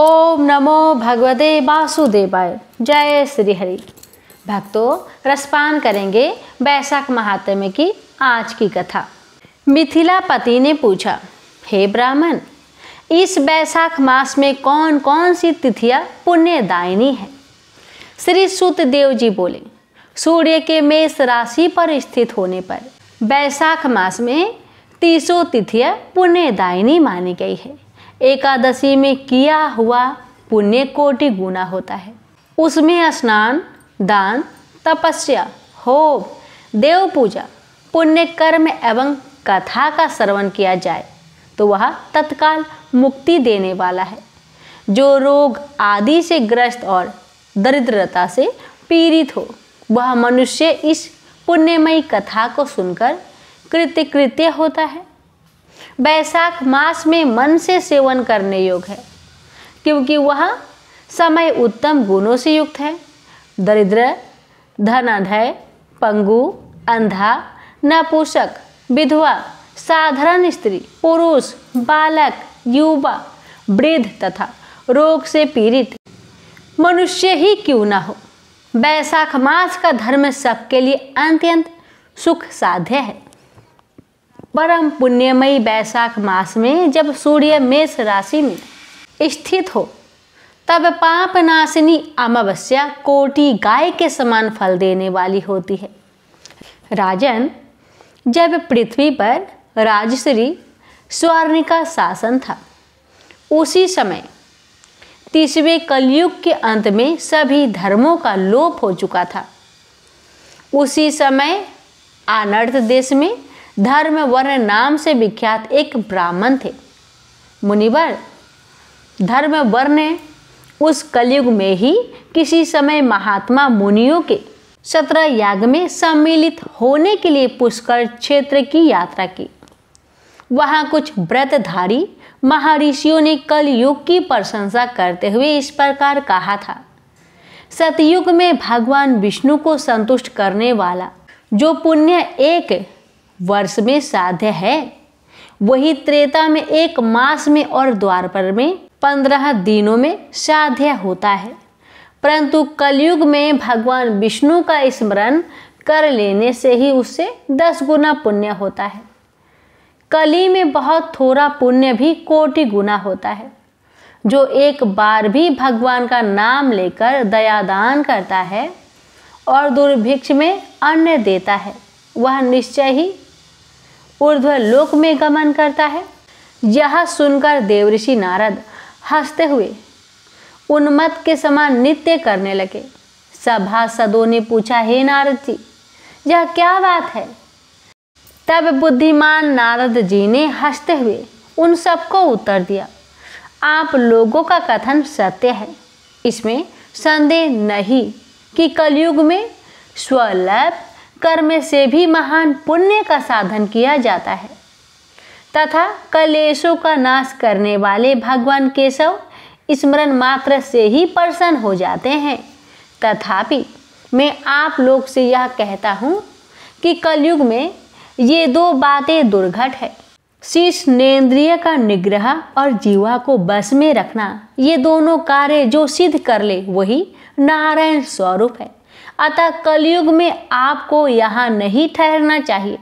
ओम नमो भगवते वासुदेवाय। जय श्री हरि। भक्तों, रसपान करेंगे वैशाख महात्म्य की आज की कथा। मिथिलापति ने पूछा, हे ब्राह्मण, इस वैशाख मास में कौन कौन सी तिथियां पुण्यदायिनी हैं? श्री सूत देव जी बोले, सूर्य के मेष राशि पर स्थित होने पर वैशाख मास में 30 तिथियां पुण्यदायिनी मानी गई है। एकादशी में किया हुआ पुण्य कोटि गुना होता है। उसमें स्नान, दान, तपस्या, होम, देव पूजा, पुण्य कर्म एवं कथा का श्रवण किया जाए तो वह तत्काल मुक्ति देने वाला है। जो रोग आदि से ग्रस्त और दरिद्रता से पीड़ित हो, वह मनुष्य इस पुण्यमयी कथा को सुनकर कृत्य होता है। वैशाख मास में मन से सेवन करने योग्य है, क्योंकि वह समय उत्तम गुणों से युक्त है। दरिद्र, धनाढ्य, पंगु, अंधा, नपुंसक, विधवा, साधारण स्त्री, पुरुष, बालक, युवा, वृद्ध तथा रोग से पीड़ित मनुष्य ही क्यों न हो, वैशाख मास का धर्म सबके लिए अत्यंत सुख साध्य है। परम पुण्यमयी वैशाख मास में जब सूर्य मेष राशि में स्थित हो, तब पाप नाशिनी अमावस्या कोटि गाय के समान फल देने वाली होती है। राजन, जब पृथ्वी पर राजश्री स्वर्ण का शासन था, उसी समय 30वें कलयुग के अंत में सभी धर्मों का लोप हो चुका था। उसी समय आनर्त देश में धर्म वर्ण नाम से विख्यात एक ब्राह्मण थे। मुनिवर, धर्म वर्ण उस कलयुग में ही किसी समय महात्मा मुनियों के 17 याग में सम्मिलित होने के लिए पुष्कर क्षेत्र की यात्रा की। वहाँ कुछ व्रतधारी महर्षियों ने कलयुग की प्रशंसा करते हुए इस प्रकार कहा था, सतयुग में भगवान विष्णु को संतुष्ट करने वाला जो पुण्य 1 वर्ष में साध्य है, वही त्रेता में 1 मास में और द्वापर में 15 दिनों में साध्य होता है। परंतु कलयुग में भगवान विष्णु का स्मरण कर लेने से ही उससे 10 गुना पुण्य होता है। कली में बहुत थोड़ा पुण्य भी कोटि गुना होता है। जो एक बार भी भगवान का नाम लेकर दयादान करता है और दुर्भिक्ष में अन्न देता है, वह निश्चय ही ऊर्ध्व लोक में गमन करता है। यह सुनकर देवऋषि नारद हंसते हुए उन्मत्त के समान नृत्य करने लगे। सभासदों ने पूछा, हे नारद जी, यह क्या बात है? तब बुद्धिमान नारद जी ने हंसते हुए उन सबको उत्तर दिया, आप लोगों का कथन सत्य है। इसमें संदेह नहीं कि कलयुग में स्वल्प कर्म से भी महान पुण्य का साधन किया जाता है तथा कलेशों का नाश करने वाले भगवान केशव स्मरण मात्र से ही प्रसन्न हो जाते हैं। तथापि मैं आप लोग से यह कहता हूँ कि कलयुग में ये 2 बातें दुर्घट है। शीश नेन्द्रिय का निग्रह और जीवा को बस में रखना, ये दोनों कार्य जो सिद्ध कर ले वही नारायण स्वरूप है। अतः कलयुग में आपको यहाँ नहीं ठहरना चाहिए।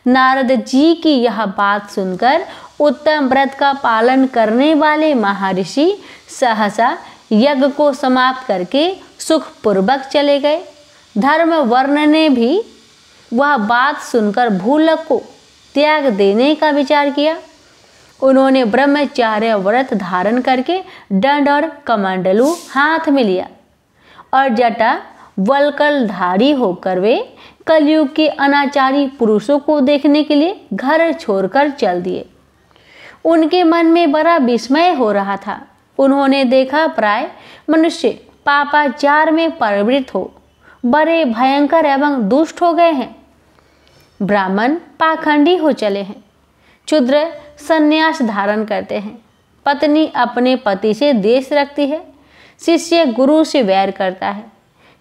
नारद जी की यह बात सुनकर उत्तम व्रत का पालन करने वाले महर्षि सहसा यज्ञ को समाप्त करके सुखपूर्वक चले गए। धर्म वर्ण ने भी वह बात सुनकर भूलक को त्याग देने का विचार किया। उन्होंने ब्रह्मचार्य व्रत धारण करके दंड और कमंडलू हाथ में लिया और जटा वल्कलधारी होकर वे कलयुग के अनाचारी पुरुषों को देखने के लिए घर छोड़कर चल दिए। उनके मन में बड़ा विस्मय हो रहा था। उन्होंने देखा प्राय मनुष्य पापाचार में प्रवृत्त हो बड़े भयंकर एवं दुष्ट हो गए हैं। ब्राह्मण पाखंडी हो चले हैं, क्षुद्र संन्यास धारण करते हैं, पत्नी अपने पति से द्वेष रखती है, शिष्य गुरु से वैर करता है,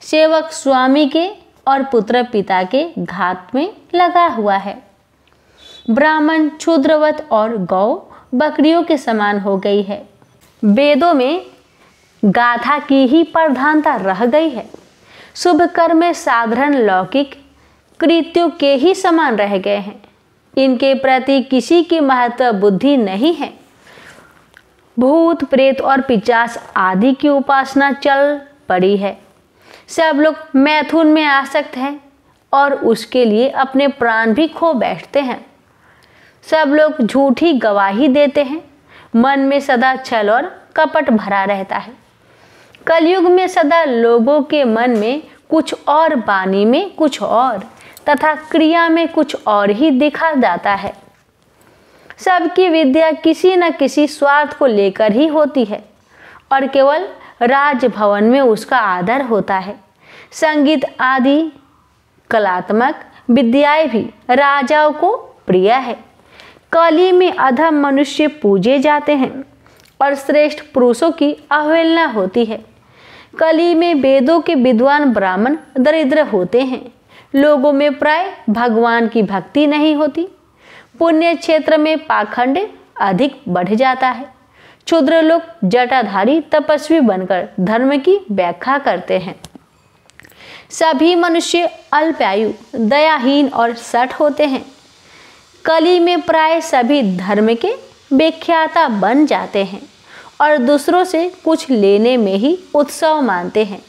सेवक स्वामी के और पुत्र पिता के घात में लगा हुआ है। ब्राह्मण क्षुद्रवत और गौ बकरियों के समान हो गई है। वेदों में गाथा की ही प्रधानता रह गई है। शुभ कर्म में साधारण लौकिक कृत्यों के ही समान रह गए हैं। इनके प्रति किसी की महत्व बुद्धि नहीं है। भूत प्रेत और पिशाच आदि की उपासना चल पड़ी है। सब लोग मैथुन में आसक्त हैं और उसके लिए अपने प्राण भी खो बैठते हैं। सब लोग झूठी गवाही देते हैं। मन में सदा छल और कपट भरा रहता है। कलयुग में सदा लोगों के मन में कुछ और, वाणी में कुछ और तथा क्रिया में कुछ और ही देखा जाता है। सबकी विद्या किसी न किसी स्वार्थ को लेकर ही होती है और केवल राजभवन में उसका आदर होता है। संगीत आदि कलात्मक विद्याएं भी राजाओं को प्रिय है। कली में अधम मनुष्य पूजे जाते हैं और श्रेष्ठ पुरुषों की अवहेलना होती है। कली में वेदों के विद्वान ब्राह्मण दरिद्र होते हैं। लोगों में प्राय भगवान की भक्ति नहीं होती। पुण्य क्षेत्र में पाखंड अधिक बढ़ जाता है। क्षुद्र लोग जटाधारी तपस्वी बनकर धर्म की व्याख्या करते हैं। सभी मनुष्य अल्पायु, दयाहीन और सठ होते हैं। कली में प्राय सभी धर्म के व्याख्याता बन जाते हैं और दूसरों से कुछ लेने में ही उत्सव मानते हैं।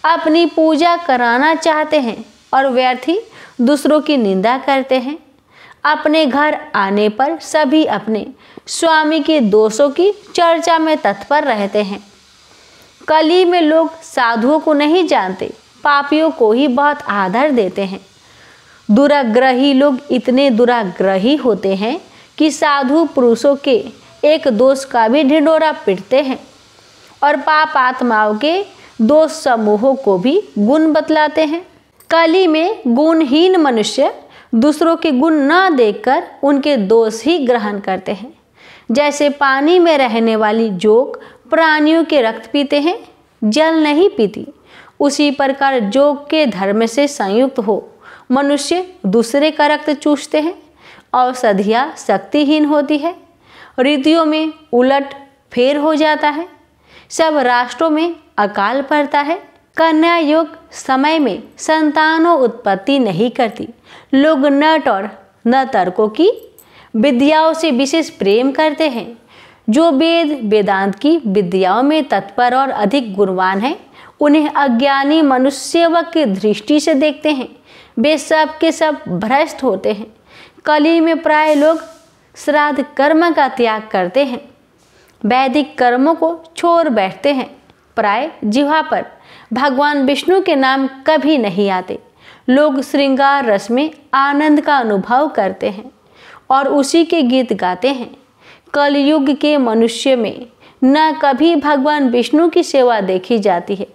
अपनी पूजा कराना चाहते हैं और व्यर्थ ही दूसरों की निंदा करते हैं। अपने घर आने पर सभी अपने स्वामी के दोषों की चर्चा में तत्पर रहते हैं। कली में लोग साधुओं को नहीं जानते, पापियों को ही बहुत आदर देते हैं। दुराग्रही लोग इतने दुराग्रही होते हैं कि साधु पुरुषों के एक दोष का भी ढिंढोरा पीटते हैं और पाप आत्माओं के दोष समूहों को भी गुण बतलाते हैं। कली में गुणहीन मनुष्य दूसरों के गुण न देखकर उनके दोष ही ग्रहण करते हैं। जैसे पानी में रहने वाली जोक प्राणियों के रक्त पीते हैं, जल नहीं पीती, उसी प्रकार जोक के धर्म से संयुक्त हो मनुष्य दूसरे का रक्त चूसते हैं। औषधियाँ शक्तिहीन होती है, ऋतुओं में उलट फेर हो जाता है, सब राष्ट्रों में अकाल पड़ता है। कन्या योग समय में संतानों उत्पत्ति नहीं करती। लोग नट और न तर्कों की विद्याओं से विशेष प्रेम करते हैं। जो वेद वेदांत की विद्याओं में तत्पर और अधिक गुणवान हैं, उन्हें अज्ञानी मनुष्य सेवक की दृष्टि से देखते हैं। वे सब के सब भ्रष्ट होते हैं। कली में प्राय लोग श्राद्ध कर्म का त्याग करते हैं, वैदिक कर्मों को छोड़ बैठते हैं। प्राय जिह्वा पर भगवान विष्णु के नाम कभी नहीं आते। लोग श्रृंगार रस में आनंद का अनुभव करते हैं और उसी के गीत गाते हैं। कलयुग के मनुष्य में न कभी भगवान विष्णु की सेवा देखी जाती है,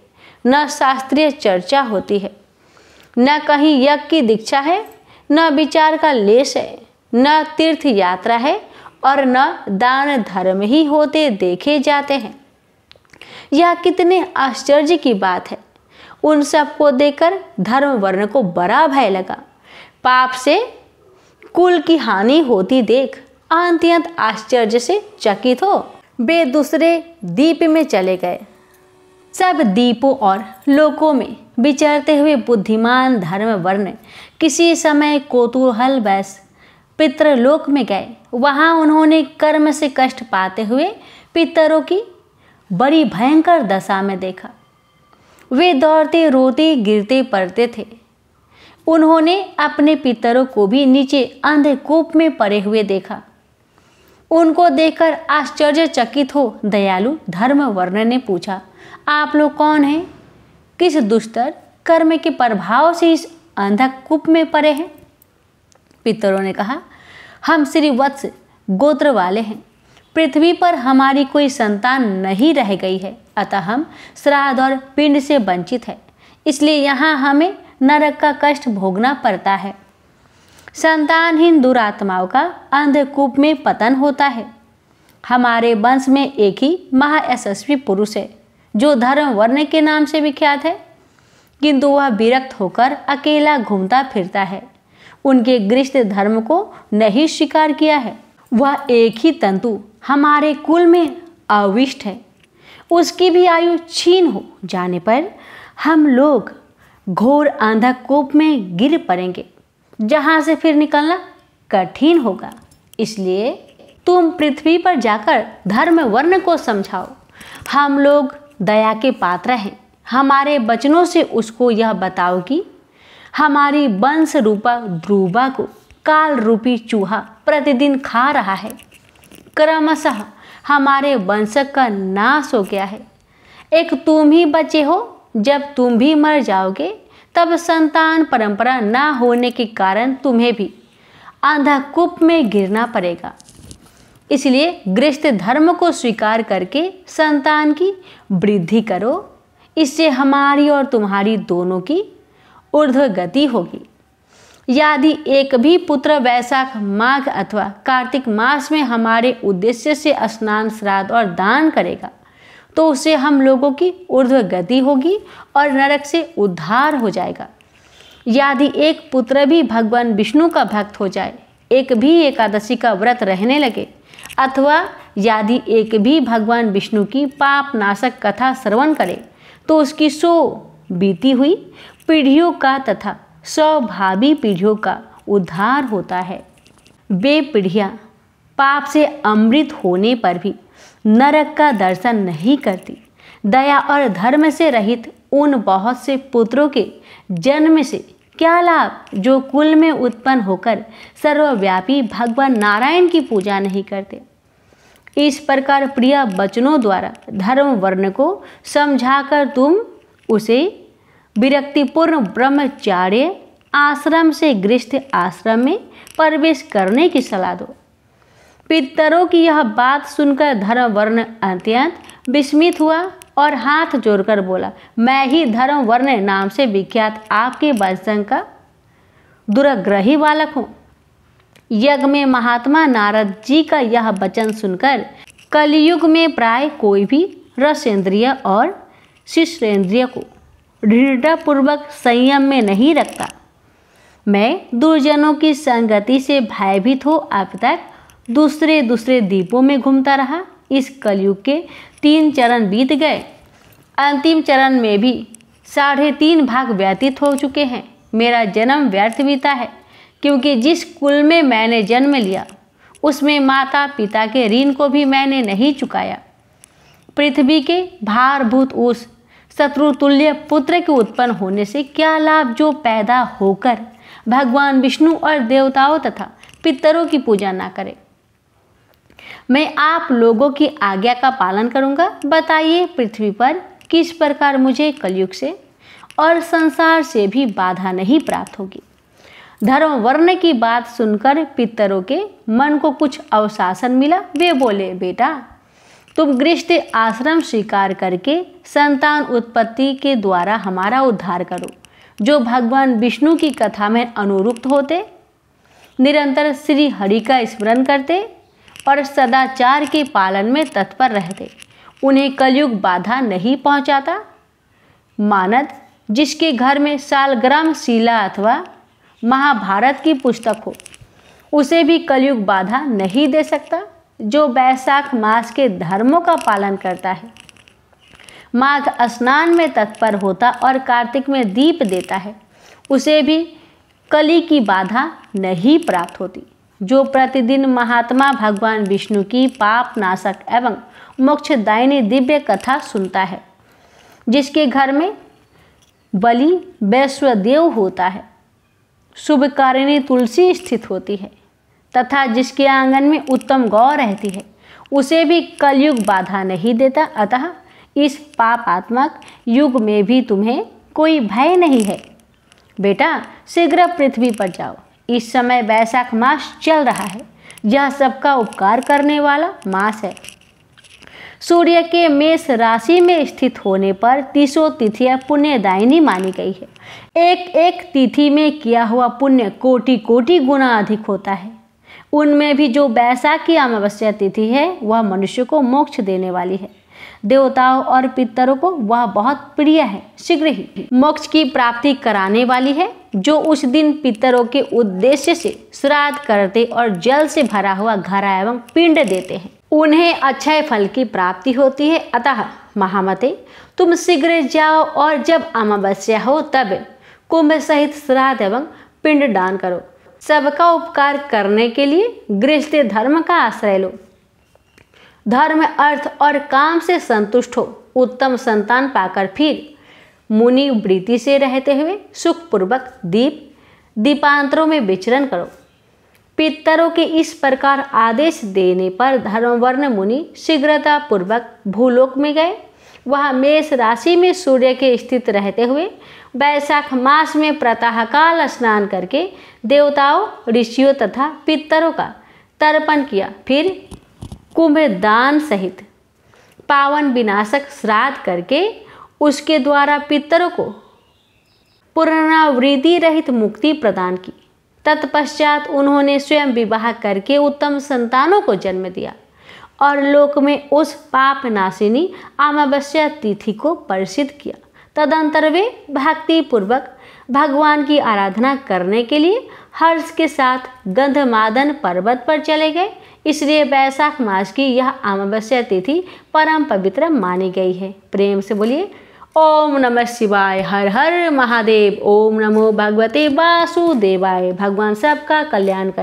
न शास्त्रीय चर्चा होती है, न कहीं यज्ञ की दीक्षा है, न विचार का लेश है, न तीर्थ यात्रा है और न दान धर्म ही होते देखे जाते हैं। यह कितने आश्चर्य की बात है। उन सबको देखकर धर्म वर्ण को बड़ा भय लगा। पाप से कुल की हानि होती देख अत्यंत आश्चर्य से चकित हो वे दूसरे द्वीप में चले गए। सब द्वीपों और लोकों में विचरते हुए बुद्धिमान धर्म वर्ण किसी समय कौतूहल वश पितृलोक में गए। वहाँ उन्होंने कर्म से कष्ट पाते हुए पितरों की बड़ी भयंकर दशा में देखा। वे दौड़ते रोते गिरते पड़ते थे। उन्होंने अपने पितरों को भी नीचे अंधकूप में पड़े हुए देखा। उनको देखकर आश्चर्यचकित हो दयालु धर्मवर्ण ने पूछा, आप लोग कौन हैं? किस दुष्टर कर्म के प्रभाव से इस अंधकूप में पड़े हैं? पितरों ने कहा, हम श्री वत्स गोत्र वाले हैं। पृथ्वी पर हमारी कोई संतान नहीं रह गई है, अतः हम श्राद्ध और पिंड से वंचित हैं। इसलिए यहाँ हमें नरक का कष्ट भोगना पड़ता है। संतानहीन दुरात्माओं का अंधकूप में पतन होता है। हमारे वंश में एक ही महायशस्वी पुरुष है जो धर्म वर्ण के नाम से विख्यात है, किंतु वह विरक्त होकर अकेला घूमता फिरता है। उनके गृहस्थ धर्म को नहीं स्वीकार किया है। वह एक ही तंतु हमारे कुल में अविष्ट है। उसकी भी आयु छीन हो जाने पर हम लोग घोर अंधकूप में गिर पड़ेंगे, जहाँ से फिर निकलना कठिन होगा। इसलिए तुम पृथ्वी पर जाकर धर्म वर्ण को समझाओ। हम लोग दया के पात्र हैं। हमारे वचनों से उसको यह बताओ कि हमारी वंश रूपा ध्रुवा को काल रूपी चूहा प्रतिदिन खा रहा है। क्रमशः हमारे वंश का नाश हो गया है। एक तुम ही बचे हो। जब तुम भी मर जाओगे तब संतान परंपरा ना होने के कारण तुम्हें भी अंधकूप में गिरना पड़ेगा। इसलिए गृहस्थ धर्म को स्वीकार करके संतान की वृद्धि करो। इससे हमारी और तुम्हारी दोनों की ऊर्ध्व गति होगी। यदि एक भी पुत्र वैशाख माघ अथवा कार्तिक मास में हमारे उद्देश्य से स्नान श्राद्ध और दान करेगा तो उससे हम लोगों की ऊर्ध्व गति होगी और नरक से उद्धार हो जाएगा। यदि एक पुत्र भी भगवान विष्णु का भक्त हो जाए, एक भी एकादशी का व्रत रहने लगे, अथवा यदि एक भी भगवान विष्णु की पाप नाशक कथा श्रवण करे तो उसकी 100 बीती हुई पीढ़ियों का तथा 100 भावी पीढ़ियों का उद्धार होता है। वे पीढ़ियाँ पाप से अमृत होने पर भी नरक का दर्शन नहीं करती। दया और धर्म से रहित उन बहुत से पुत्रों के जन्म से क्या लाभ जो कुल में उत्पन्न होकर सर्वव्यापी भगवान नारायण की पूजा नहीं करते। इस प्रकार प्रिय वचनों द्वारा धर्म वर्ण को समझाकर तुम उसे विरक्तिपूर्ण ब्रह्मचार्य आश्रम से गृहस्थ आश्रम में प्रवेश करने की सलाह दो। पितरों की यह बात सुनकर धर्म वर्ण अत्यंत विस्मित हुआ और हाथ जोड़कर बोला, मैं ही धर्म वर्ण नाम से विख्यात आपके वंशज का दुराग्रही बालक हूँ। यज्ञ में महात्मा नारद जी का यह वचन सुनकर कलयुग में प्राय कोई भी रसेंद्रिय और शिष्येंद्रिय को दृढ़तापूर्वक संयम में नहीं रखता। मैं दुर्जनों की संगति से भयभीत हो अब तक दूसरे द्वीपों में घूमता रहा। इस कलयुग के 3 चरण बीत गए। अंतिम चरण में भी 3.5 भाग व्यतीत हो चुके हैं। मेरा जन्म व्यर्थ बीता है, क्योंकि जिस कुल में मैंने जन्म लिया उसमें माता पिता के ऋण को भी मैंने नहीं चुकाया। पृथ्वी के भारभूत उस शत्रुतुल्य पुत्र के उत्पन्न होने से क्या लाभ जो पैदा होकर भगवान विष्णु और देवताओं तथा पितरों की पूजा ना करे। मैं आप लोगों की आज्ञा का पालन करूंगा। बताइए पृथ्वी पर किस प्रकार मुझे कलयुग से और संसार से भी बाधा नहीं प्राप्त होगी। धर्म वर्ण की बात सुनकर पितरों के मन को कुछ अवशासन मिला। वे बोले, बेटा तुम गृहस्थ आश्रम स्वीकार करके संतान उत्पत्ति के द्वारा हमारा उद्धार करो, जो भगवान विष्णु की कथा में अनुरुक्त होते, निरंतर श्री हरि का स्मरण करते और सदाचार के पालन में तत्पर रहते। उन्हें कलयुग बाधा नहीं पहुंचाता। मानद जिसके घर में सालग्राम शिला अथवा महाभारत की पुस्तक हो, उसे भी कलयुग बाधा नहीं दे सकता। जो वैशाख मास के धर्मों का पालन करता है, माघ स्नान में तत्पर होता और कार्तिक में दीप देता है, उसे भी कली की बाधा नहीं प्राप्त होती। जो प्रतिदिन महात्मा भगवान विष्णु की पाप नाशक एवं मोक्षदायिनी दिव्य कथा सुनता है, जिसके घर में बलि वैश्वदेव होता है, शुभकारिणी तुलसी स्थित होती है तथा जिसके आंगन में उत्तम गौ रहती है, उसे भी कलयुग बाधा नहीं देता। अतः इस पापात्मक युग में भी तुम्हें कोई भय नहीं है। बेटा शीघ्र पृथ्वी पर जाओ। इस समय वैशाख मास चल रहा है। यह सबका उपकार करने वाला मास है। सूर्य के मेष राशि में स्थित होने पर 30 तिथियां पुण्यदायिनी मानी गई है। एक एक तिथि में किया हुआ पुण्य कोटि कोटि गुना अधिक होता है। उनमें भी जो वैशाख की अमावस्या तिथि है वह मनुष्य को मोक्ष देने वाली है। देवताओं और पितरों को वह बहुत प्रिय है, शीघ्र ही मोक्ष की प्राप्ति कराने वाली है। जो उस दिन पितरों के उद्देश्य से श्राद्ध करते और जल से भरा हुआ घड़ा एवं पिंड देते हैं, उन्हें अक्षय फल की प्राप्ति होती है। अतः महामते, तुम शीघ्र जाओ और जब अमावस्या हो तब कुंभ सहित श्राद्ध एवं पिंडदान करो। सबका उपकार करने के लिए गृहस्थ धर्म का आश्रय लो। धर्म, अर्थ और काम से संतुष्ट हो। उत्तम संतान पाकर फिर मुनि वृत्ति से रहते हुए सुखपूर्वक दीपांतरों में विचरण करो। पितरों के इस प्रकार आदेश देने पर धर्मवर्ण मुनि शीघ्रता पूर्वक भूलोक में गए। वहाँ मेष राशि में सूर्य के स्थित रहते हुए वैशाख मास में प्रातःकाल स्नान करके देवताओं, ऋषियों तथा पितरों का तर्पण किया। फिर कुंभ दान सहित पावन विनाशक श्राद्ध करके उसके द्वारा पितरों को पुनरावृत्ति रहित मुक्ति प्रदान की। तत्पश्चात उन्होंने स्वयं विवाह करके उत्तम संतानों को जन्म दिया और लोक में उस पाप नाशिनी अमावस्या तिथि को प्रसिद्ध किया। तदंतर वे भक्ति पूर्वक भगवान की आराधना करने के लिए हर्ष के साथ गंधमादन पर्वत पर चले गए। इसलिए वैशाख मास की यह अमावस्या तिथि परम पवित्र मानी गई है। प्रेम से बोलिए ओम नमः शिवाय। हर हर महादेव। ओम नमो भगवते वासुदेवाय। भगवान सबका कल्याण करे।